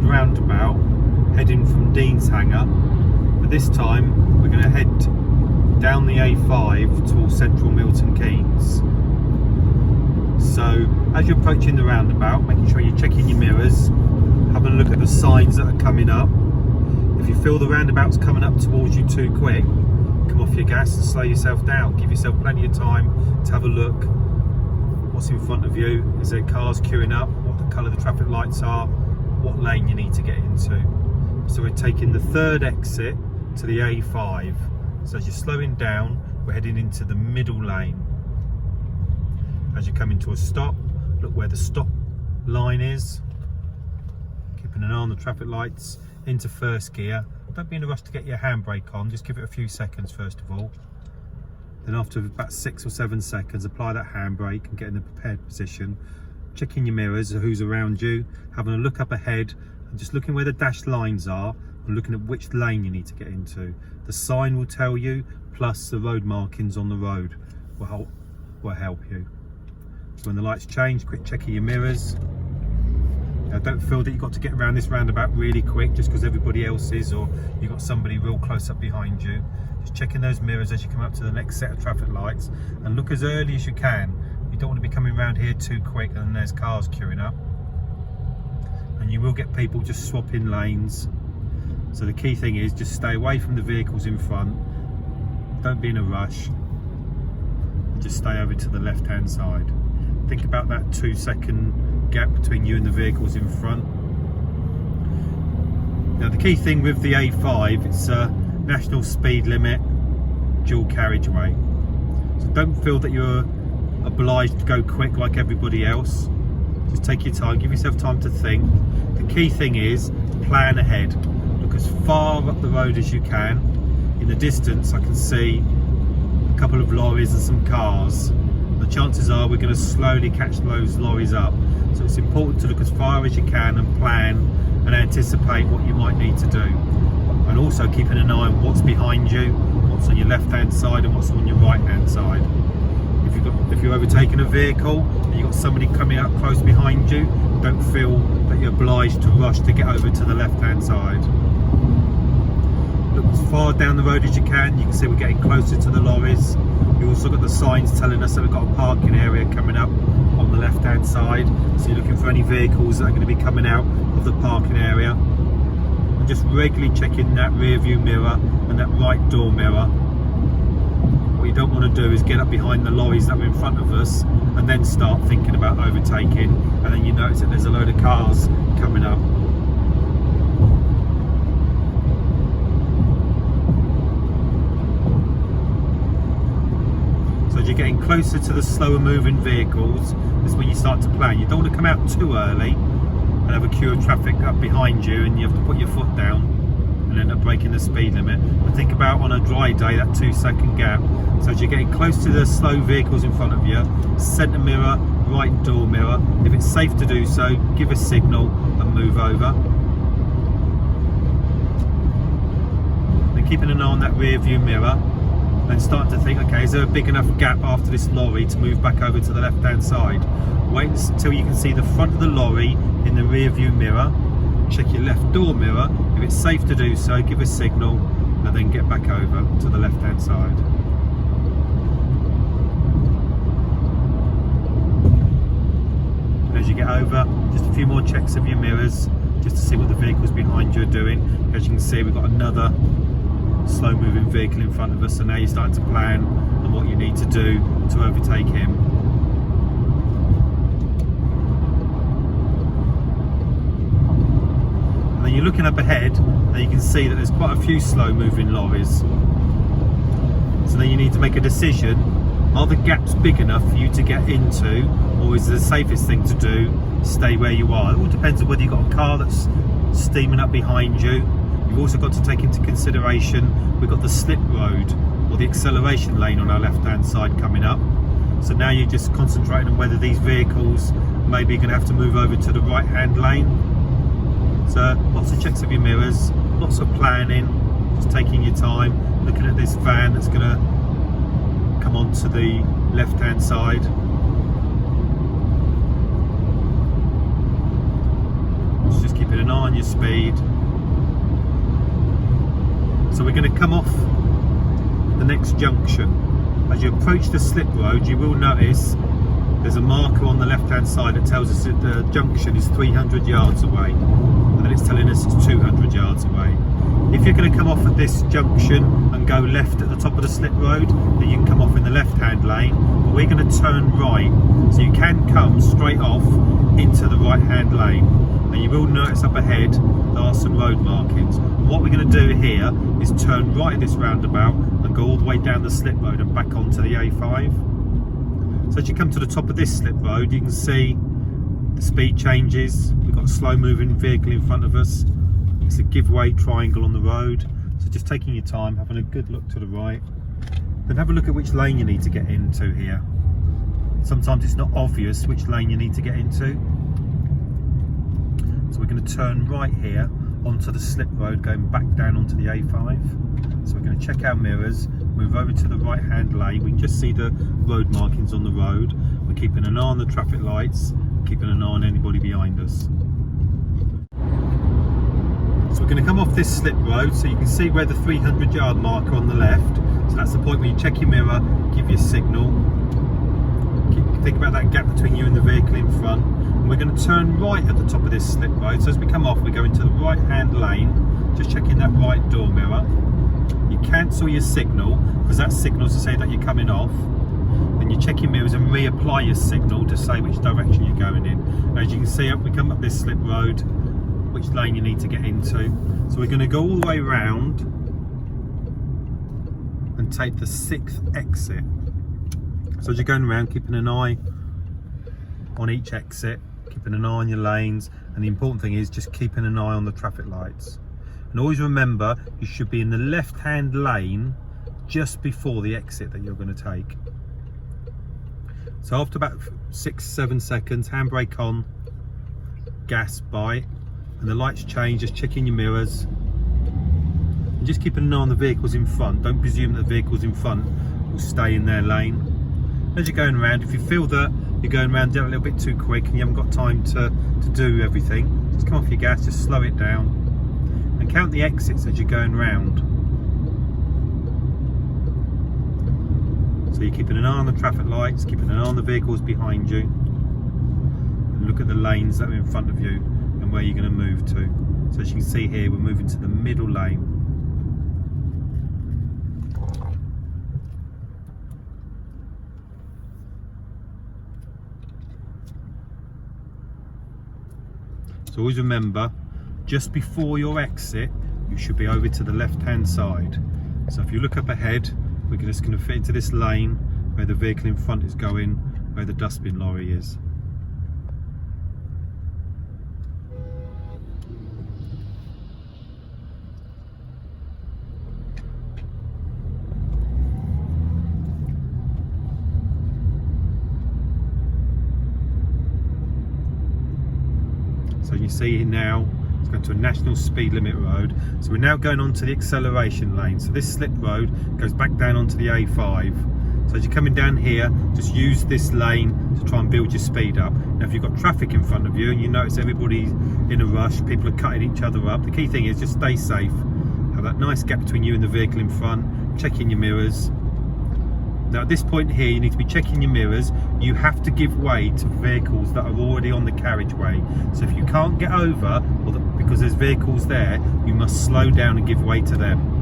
Roundabout, heading from Dean's Hanger, but this time we're going to head down the A5 towards central Milton Keynes. So as you're approaching the roundabout, making sure you're checking your mirrors, having a look at the signs that are coming up. If you feel the roundabout's coming up towards you too quick, come off your gas and slow yourself down. Give yourself plenty of time to have a look what's in front of you. Is there cars queuing up? What the colour of the traffic lights are? What lane you need to get into. So we're taking the third exit to the A5. So as you're slowing down, we're heading into the middle lane. As you come into a stop, look where the stop line is. Keeping an eye on the traffic lights. Into first gear. Don't be in a rush to get your handbrake on, just give it a few seconds first of all. Then after about 6 or 7 seconds, apply that handbrake and get in the prepared position. Checking your mirrors, who's around you, having a look up ahead, and just looking where the dashed lines are, and looking at which lane you need to get into. The sign will tell you, plus the road markings on the road will help you. So when the lights change, quick check of your mirrors. Now don't feel that you've got to get around this roundabout really quick just because everybody else is, or you've got somebody real close up behind you. Just checking those mirrors as you come up to the next set of traffic lights, and look as early as you can. You don't want to be coming around here too quick and there's cars queuing up. And you will get people just swapping lanes. So the key thing is just stay away from the vehicles in front. Don't be in a rush. And just stay over to the left hand side. Think about that 2-second gap between you and the vehicles in front. Now the key thing with the A5, it's a national speed limit dual carriageway. So don't feel that you're obliged to go quick like everybody else. Just take your time, give yourself time to think. The key thing is plan ahead. Look as far up the road as you can. In the distance I can see a couple of lorries and some cars. The chances are we're going to slowly catch those lorries up. So it's important to look as far as you can and plan and anticipate what you might need to do. And also keeping an eye on what's behind you, what's on your left hand side and what's on your right hand side. If you're overtaking a vehicle and you've got somebody coming up close behind you, don't feel that you're obliged to rush to get over to the left hand side. Look as far down the road as you can. You can see we're getting closer to the lorries. You also got the signs telling us that we've got a parking area coming up on the left hand side. So you're looking for any vehicles that are going to be coming out of the parking area. And just regularly checking that rear view mirror and that right door mirror. What you don't want to do is get up behind the lorries that are in front of us and then start thinking about overtaking, and then you notice that there's a load of cars coming up. So as you're getting closer to the slower moving vehicles, this is when you start to plan. You don't want to come out too early and have a queue of traffic up behind you and you have to put your foot down and end up breaking the speed limit. But think about on a dry day, that 2-second gap. So as you're getting close to the slow vehicles in front of you, centre mirror, right door mirror. If it's safe to do so, give a signal and move over. Then keeping an eye on that rear view mirror. Then start to think, okay, is there a big enough gap after this lorry to move back over to the left hand side? Wait until you can see the front of the lorry in the rear view mirror. Check your left door mirror. If it's safe to do so, give a signal and then get back over to the left hand side. And as you get over, just a few more checks of your mirrors just to see what the vehicles behind you are doing. As you can see, we've got another slow moving vehicle in front of us, so now you're starting to plan on what you need to do to overtake him. And then you're looking up ahead and you can see that there's quite a few slow moving lorries. So then you need to make a decision. Are the gaps big enough for you to get into, or is the safest thing to do stay where you are? It all depends on whether you've got a car that's steaming up behind you. You've also got to take into consideration we've got the slip road or the acceleration lane on our left hand side coming up. So now you're just concentrating on whether these vehicles maybe you're going to have to move over to the right hand lane. So lots of checks of your mirrors, lots of planning, just taking your time, looking at this van that's going to come onto the left hand side. It's just Just keeping an eye on your speed. So we're going to come off the next junction. As you approach the slip road, you will notice there's a marker on the left hand side that tells us that the junction is 300 yards away, and then it's telling us it's 200 yards away. If you're going to come off at this junction and go left at the top of the slip road, then you can come off in the left hand lane, but we're going to turn right, so you can come straight off into the right hand lane. And you will notice up ahead there are some road markings. What we're going to do here is turn right at this roundabout and go all the way down the slip road and back onto the A5. So as you come to the top of this slip road, you can see the speed changes. We've got a slow moving vehicle in front of us. It's a giveaway triangle on the road. So just taking your time, having a good look to the right. Then have a look at which lane you need to get into here. Sometimes it's not obvious which lane you need to get into. So we're going to turn right here onto the slip road going back down onto the A5. So we're going to check our mirrors, move over to the right hand lane. We can just see the road markings on the road. We're keeping an eye on the traffic lights, keeping an eye on anybody behind us. So we're going to come off this slip road, so you can see where the 300 yard marker on the left. So that's the point where you check your mirror, give your signal. Think about that gap between you and the vehicle in front. And we're going to turn right at the top of this slip road. So as we come off, we go into the right hand lane, just checking that right door mirror. You cancel your signal, because that signals to say that you're coming off. Then you check your mirrors and reapply your signal to say which direction you're going in. And as you can see, we come up this slip road, which lane you need to get into. So we're going to go all the way round and take the 6th exit. So as you're going around, keeping an eye on each exit, keeping an eye on your lanes, and the important thing is just keeping an eye on the traffic lights. And always remember, you should be in the left hand lane just before the exit that you're going to take. So after about 6-7 seconds, handbrake on, gas by, and the lights change, just checking your mirrors. And just keeping an eye on the vehicles in front. Don't presume that the vehicles in front will stay in their lane. As you're going around, if you feel that you're going around a little bit too quick and you haven't got time to do everything, just come off your gas, just slow it down and count the exits as you're going round. So you're keeping an eye on the traffic lights, keeping an eye on the vehicles behind you, and look at the lanes that are in front of you and where you're going to move to. So as you can see here, we're moving to the middle lane. So always remember, just before your exit, you should be over to the left hand side. So if you look up ahead, we're just going to fit into this lane where the vehicle in front is going, where the dustbin lorry is. So you see now, it's going to a national speed limit road. So we're now going on to the acceleration lane. So this slip road goes back down onto the A5. So as you're coming down here, just use this lane to try and build your speed up. Now if you've got traffic in front of you and you notice everybody's in a rush, people are cutting each other up, the key thing is just stay safe. Have that nice gap between you and the vehicle in front, checking your mirrors. Now at this point here, you need to be checking your mirrors. You have to give way to vehicles that are already on the carriageway. So if you can't get over, or because there's vehicles there, you must slow down and give way to them.